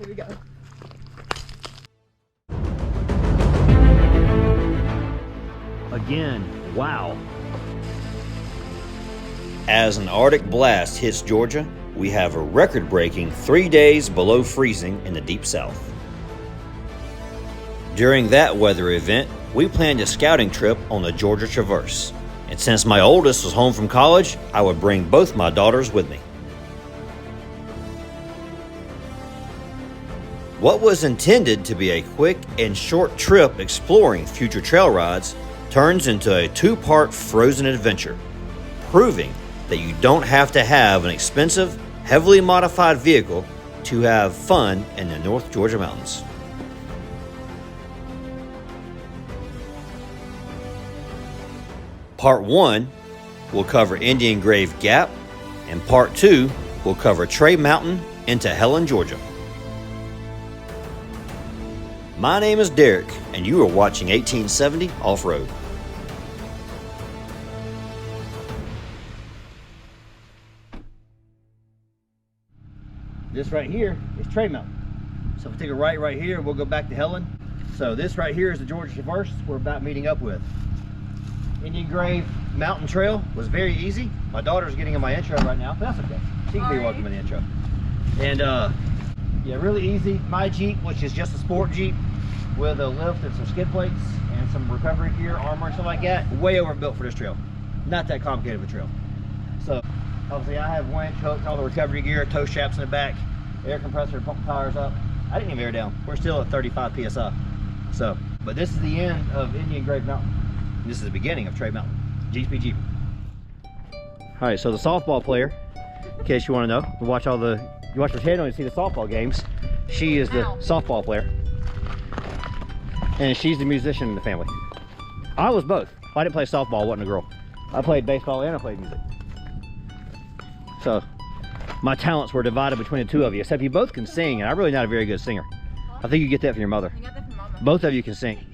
Here we go. Again, wow. As an Arctic blast hits Georgia, we have a record-breaking 3 days below freezing in the deep south. During that weather event, we planned a scouting trip on the Georgia Traverse. And since my oldest was home from college, I would bring both my daughters with me. What was intended to be a quick and short trip exploring future trail rides turns into a 2-part frozen adventure, proving that you don't have to have an expensive, heavily modified vehicle to have fun in the North Georgia mountains. Part 1 will cover Indian Grave Gap, and Part 2 will cover Tray Mountain into Helen, Georgia. My name is Derek, and you are watching 1870 Off-Road. This right here is Tray Mountain. So if we take a right here, we'll go back to Helen. So this right here is the Georgia Traverse we're about meeting up with. Indian Grave Mountain Trail was very easy. My daughter's getting in my intro right now, but that's okay. She can be welcome in the intro. And yeah, really easy. My Jeep, which is just a sport Jeep with a lift and some skid plates and some recovery gear, armor and stuff like that, way overbuilt for this trail. Not that complicated of a trail. So obviously I have winch, hooks, all the recovery gear, tow straps in the back, air compressor, pump tires up. I didn't even air down. We're still at 35 PSI. So, but this is the end of Indian Grave Mountain. This is the beginning of Tray Mountain. GP Jeep. All right, so the softball player, in case you want to know, you watch her channel and see the softball games. She is the softball player, and she's the musician in the family. I was both. I didn't play softball, I wasn't a girl. I played baseball and I played music. So my talents were divided between the two of you, except you both can sing, and I'm really not a very good singer. I think you get that from your mother. I got that from Mama. Both of you can sing.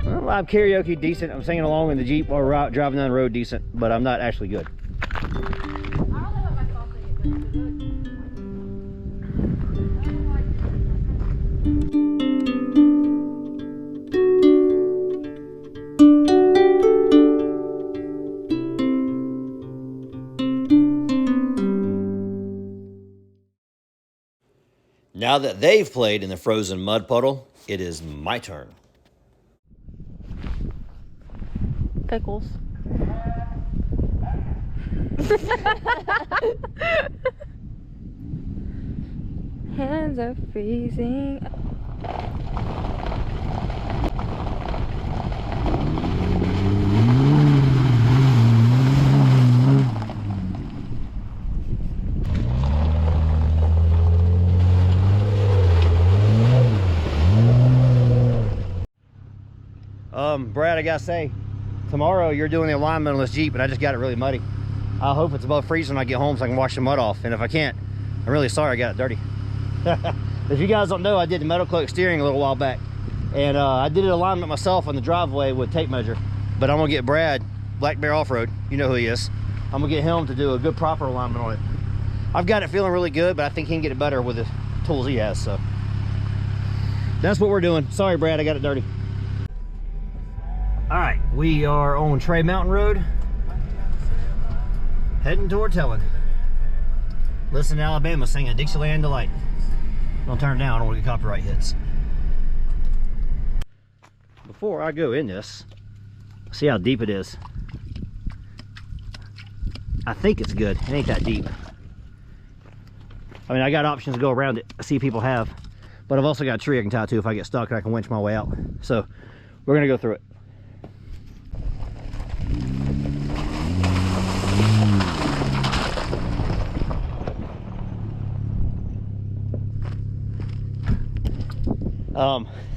Well, I'm karaoke decent. I'm singing along in the Jeep while we're out driving down the road decent, but I'm not actually good. Now that they've played in the frozen mud puddle, it is my turn. Pickles. Hands are freezing. Brad, I gotta say, tomorrow you're doing the alignment on this Jeep, and I just got it really muddy. I hope it's above freezing when I get home so I can wash the mud off, and if I can't, I'm really sorry I got it dirty. If you guys don't know, I did the Metal Cloak Steering a little while back, and I did an alignment myself on the driveway with tape measure, but I'm gonna get Brad, Black Bear Off-Road, you know who he is, I'm gonna get him to do a good proper alignment on it. I've got it feeling really good, but I think he can get it better with the tools he has, so that's what we're doing. Sorry, Brad, I got it dirty. All right, we are on Tray Mountain Road, heading towards Helen. Listen to Alabama singing Dixieland Delight. Don't turn it down, I don't want to get copyright hits. Before I go in this, see how deep it is. I think it's good, it ain't that deep. I mean, I got options to go around it, I see people have, but I've also got a tree I can tie to if I get stuck and I can winch my way out. So, we're gonna go through it.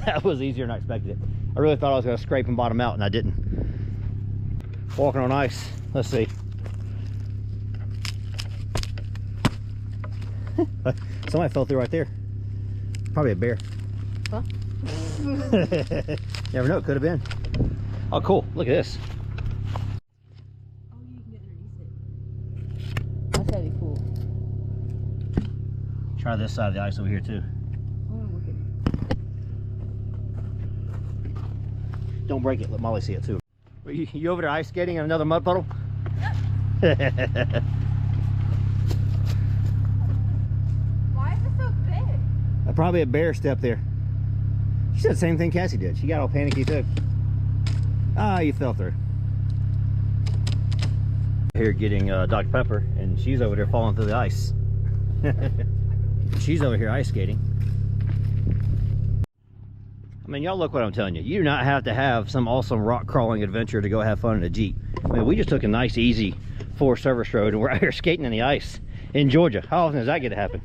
That was easier than I expected it. I really thought I was going to scrape and bottom out, and I didn't. Walking on ice. Let's see. Somebody fell through right there. Probably a bear. Huh? Never know, it could have been. Oh, cool. Look at this. Oh, you can get underneath it. That's gotta be cool. try this side of the ice over here too. Don't break it, let Molly see it too. You over there ice skating in another mud puddle? Yep. Why is it so big? Probably a bear step there. She said the same thing Cassie did. She got all panicky too. Ah, you fell through. Here getting Dr. Pepper, and she's over there falling through the ice. She's over here ice skating. I mean, y'all look what I'm telling you. You do not have to have some awesome rock crawling adventure to go have fun in a Jeep. I mean, we just took a nice, easy 4-service road, and we're out here skating in the ice in Georgia. How often does that get to happen?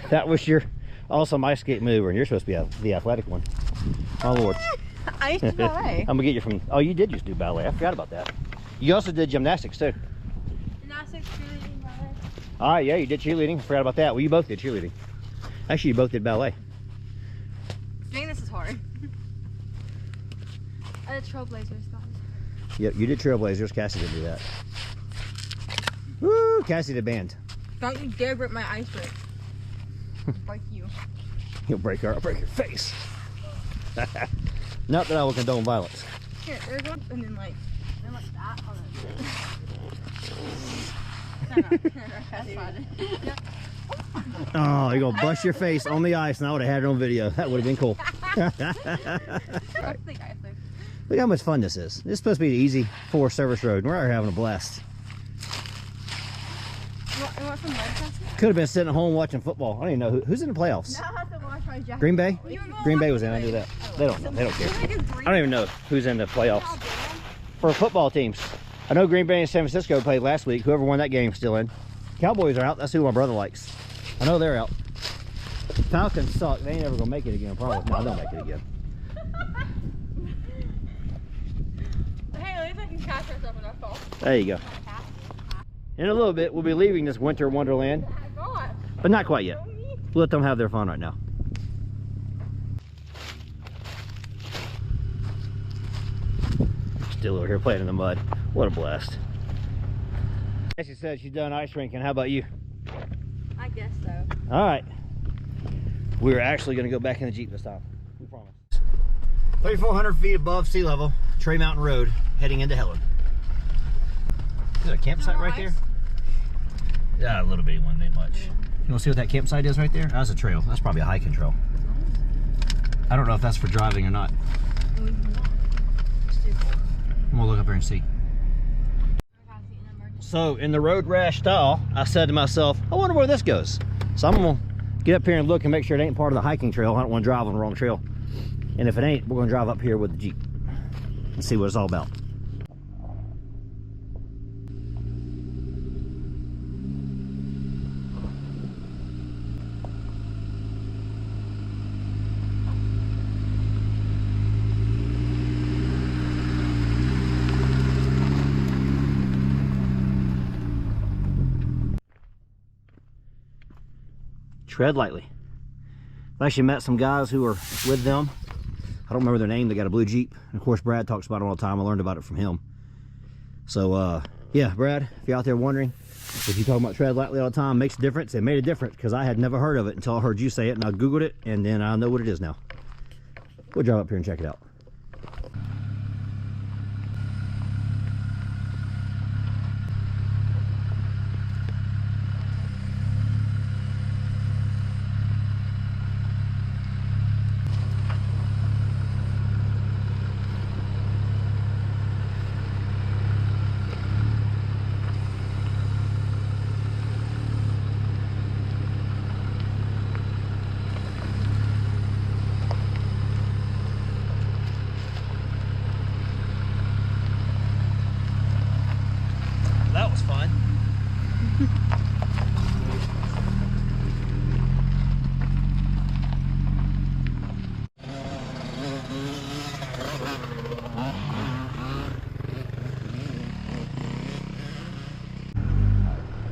That was your awesome ice skate mover, and you're supposed to be the athletic one. Oh, Lord. I used to ballet. I'm gonna get you from. Oh, you did just do ballet. I forgot about that. You also did gymnastics too. Gymnastics, cheerleading, ballet. All right, yeah, you did cheerleading. I forgot about that. Well, you both did cheerleading. Actually, you both did ballet. Dang, this is hard. I did Trailblazers, guys. Yep, you did Trailblazers. Cassie didn't do that. Woo! Cassie did band. Don't you dare break my ice rink. Break you. You'll break her. I'll break your face. Not that I will condone violence. Here, there's one, and then like that. That's fine. Oh, you're gonna bust your face on the ice, and I would have had it on video. That would have been cool. Look how much fun this is. This is supposed to be an easy 4-service road, and we're out here having a blast. You want some lead? Could have been sitting at home watching football. I don't even know who's in the playoffs. Now I have to wash my jacket. Green Bay? Green Bay was in. I knew that. They don't know. They don't care. I don't even know who's in the playoffs for football teams. I know Green Bay and San Francisco played last week. Whoever won that game is still in. Cowboys are out. That's who my brother likes. I know they're out. Falcons suck. They ain't ever gonna make it again. Probably. No, they'll make it again. Hey, at least I can catch myself in that fall. There you go. In a little bit, we'll be leaving this winter wonderland, but not quite yet. We'll let them have their fun right now. Still over here playing in the mud. What a blast. She said she's done ice rinking. How about you? I guess so. All right. We're actually going to go back in the Jeep this time. We promise. 3,400 feet above sea level, Tray Mountain Road, heading into Helen. Is there a campsite right there? Yeah, a little bitty one, ain't much. You want to see what that campsite is right there? That's a trail. That's probably a hiking trail. I don't know if that's for driving or not. We'll look up here and see. So, in the road rash style, I said to myself, I wonder where this goes. So I'm going to get up here and look and make sure it ain't part of the hiking trail. I don't want to drive on the wrong trail. And if it ain't, we're going to drive up here with the Jeep and see what it's all about. Tread lightly. I've actually met some guys who are with them. I don't remember their name. They got a blue Jeep. And of course, Brad talks about it all the time. I learned about it from him. So, yeah, Brad, if you're out there wondering, if you're talking about tread lightly all the time, makes a difference. It made a difference because I had never heard of it until I heard you say it, and I Googled it, and then I know what it is now. We'll drive up here and check it out. That was fun.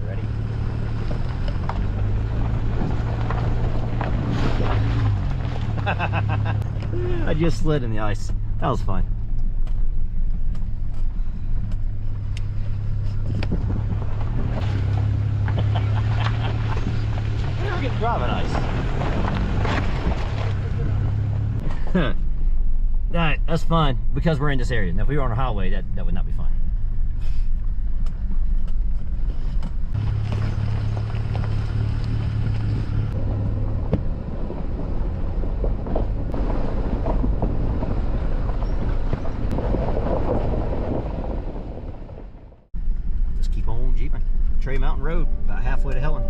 Ready? I just slid in the ice. That was fun. get to drive it ice. Alright, that's fun because we're in this area. Now if we were on a highway, that would not be fun. Just keep on jeeping. Tray Mountain Road, about halfway to Helen.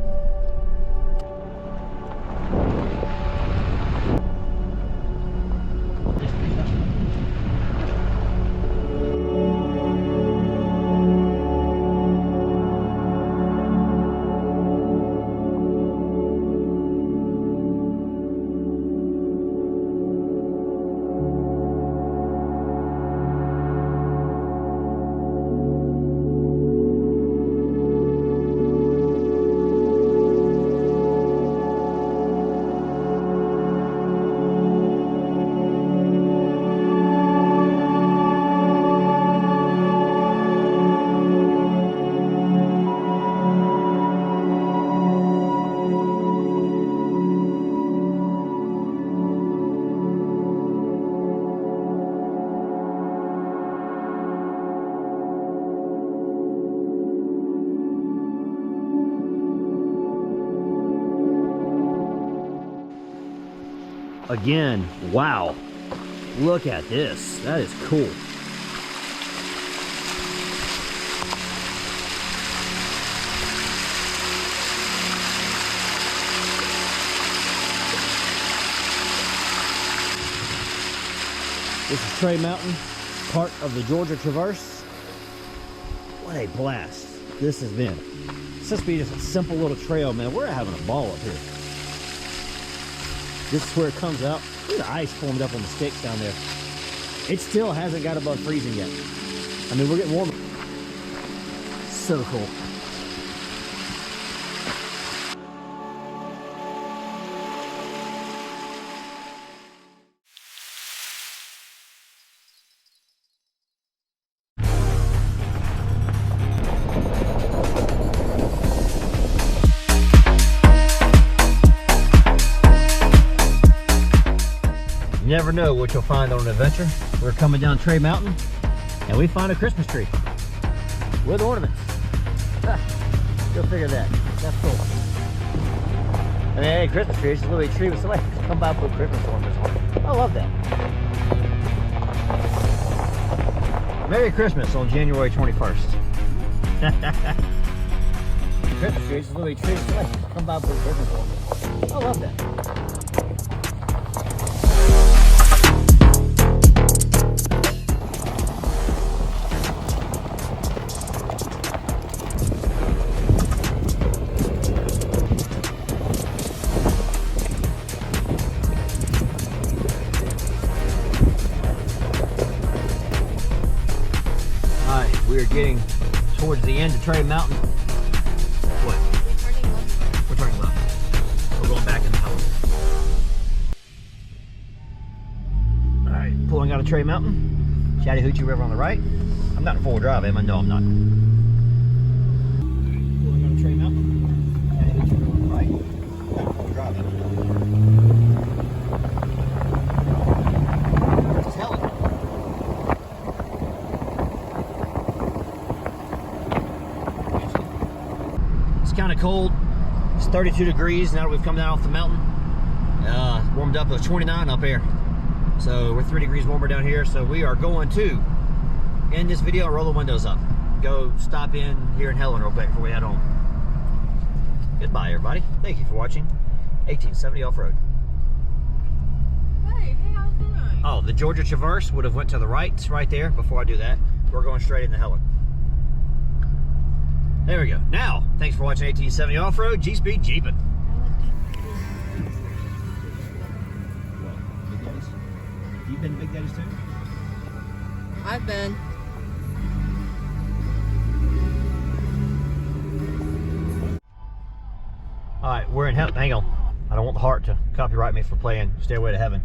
Again, wow, look at this. That is cool. This is Tray Mountain, part of the Georgia Traverse. What a blast this has been. It's just be just a simple little trail, man. We're having a ball up here. This is where it comes out. Look at the ice formed up on the sticks down there. It still hasn't got above freezing yet. I mean, we're getting warmer. So cool. You never know what you'll find on an adventure. We're coming down Tray Mountain and we find a Christmas tree with ornaments. Go figure that. That's cool. I mean, hey, Christmas tree, it's just a little tree with somebody come by and put Christmas ornaments on it. I love that. Merry Christmas on January 21st. Christmas tree, it's just a little tree with somebody come by and put Christmas ornaments on it. I love that. We are getting towards the end of Tray Mountain. What? We're turning left. We're going back in the Helen. Alright, pulling out of Tray Mountain. Chattahoochee River on the right. I'm not in four-wheel drive, am I? No, I'm not. Pulling out of Tray Mountain. Chattahoochee River on the right. I'm not in four-wheel drive, am I? This is Helen. Kind of cold. It's 32 degrees now that we've come down off the mountain. Warmed up. It was 29 up there, so we're 3 degrees warmer down here. So we are going to end this video and roll the windows up. Go stop in here in Helen real quick before we head home. Goodbye, everybody. Thank you for watching 1870 Off-Road. Hey, how's it going? Oh, the Georgia Traverse would have went to the right. It's right there. Before I do that, we're going straight into Helen. There we go. Now, thanks for watching 1870 Off-Road. G-Speed Jeeping. Big Daddies? You've been to Big Daddies too? I've been. Alright, we're in Helen. Hang on. I don't want the Heart to copyright me for playing Stairway to Heaven.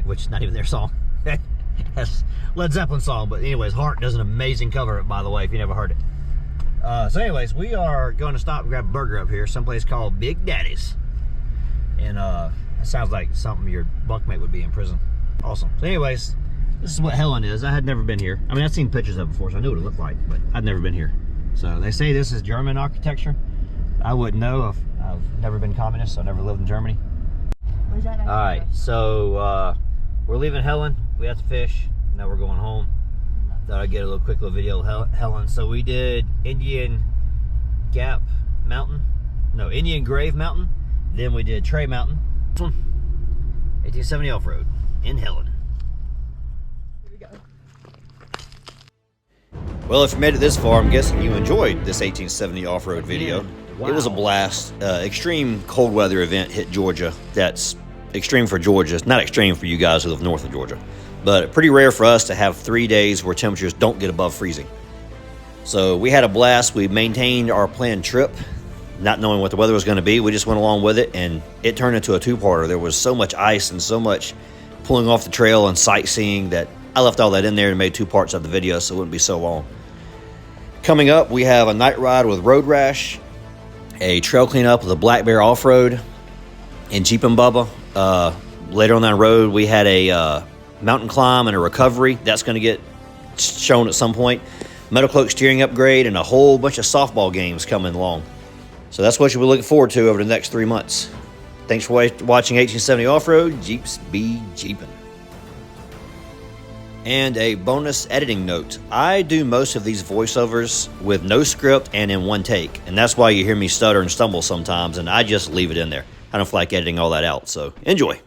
Which is not even their song. That's Led Zeppelin song. But anyways, Heart does an amazing cover, by the way, if you never heard it. So anyways, we are going to stop and grab a burger up here, someplace called Big Daddy's. And it sounds like something your bunkmate would be in prison. Awesome. So anyways, this is what Helen is. I had never been here. I mean, I've seen pictures of it before, so I knew what it looked like, but I'd never been here. So they say this is German architecture. I wouldn't know. I've never been communist, so I never lived in Germany. Where's that? All right, so we're leaving Helen. We have to fish. Now we're going home. Thought I'd get a quick little video of Helen. So we did Indian Grave Mountain. Then we did Tray Mountain. This one, 1870 off-road in Helen. Here we go. Well, if you made it this far, I'm guessing you enjoyed this 1870 off-road video. Wow. It was a blast. Extreme cold weather event hit Georgia. That's extreme for Georgia. It's not extreme for you guys who live north of Georgia. But pretty rare for us to have 3 days where temperatures don't get above freezing. So we had a blast. We maintained our planned trip, not knowing what the weather was going to be. We just went along with it, and it turned into a two-parter. There was so much ice and so much pulling off the trail and sightseeing that I left all that in there and made 2 parts of the video so it wouldn't be so long. Coming up, we have a night ride with Road Rash, a trail cleanup with a Black Bear Off-Road, and Jeep and Bubba. Later on that road, we had a mountain climb and a recovery. That's going to get shown at some point. Metal Cloak Steering upgrade and a whole bunch of softball games coming along. So that's what you'll be looking forward to over the next 3 months. Thanks for watching 1870 Off-Road. Jeeps be Jeepin'. And a bonus editing note. I do most of these voiceovers with no script and in one take. And that's why you hear me stutter and stumble sometimes, and I just leave it in there. I don't feel like editing all that out, so enjoy.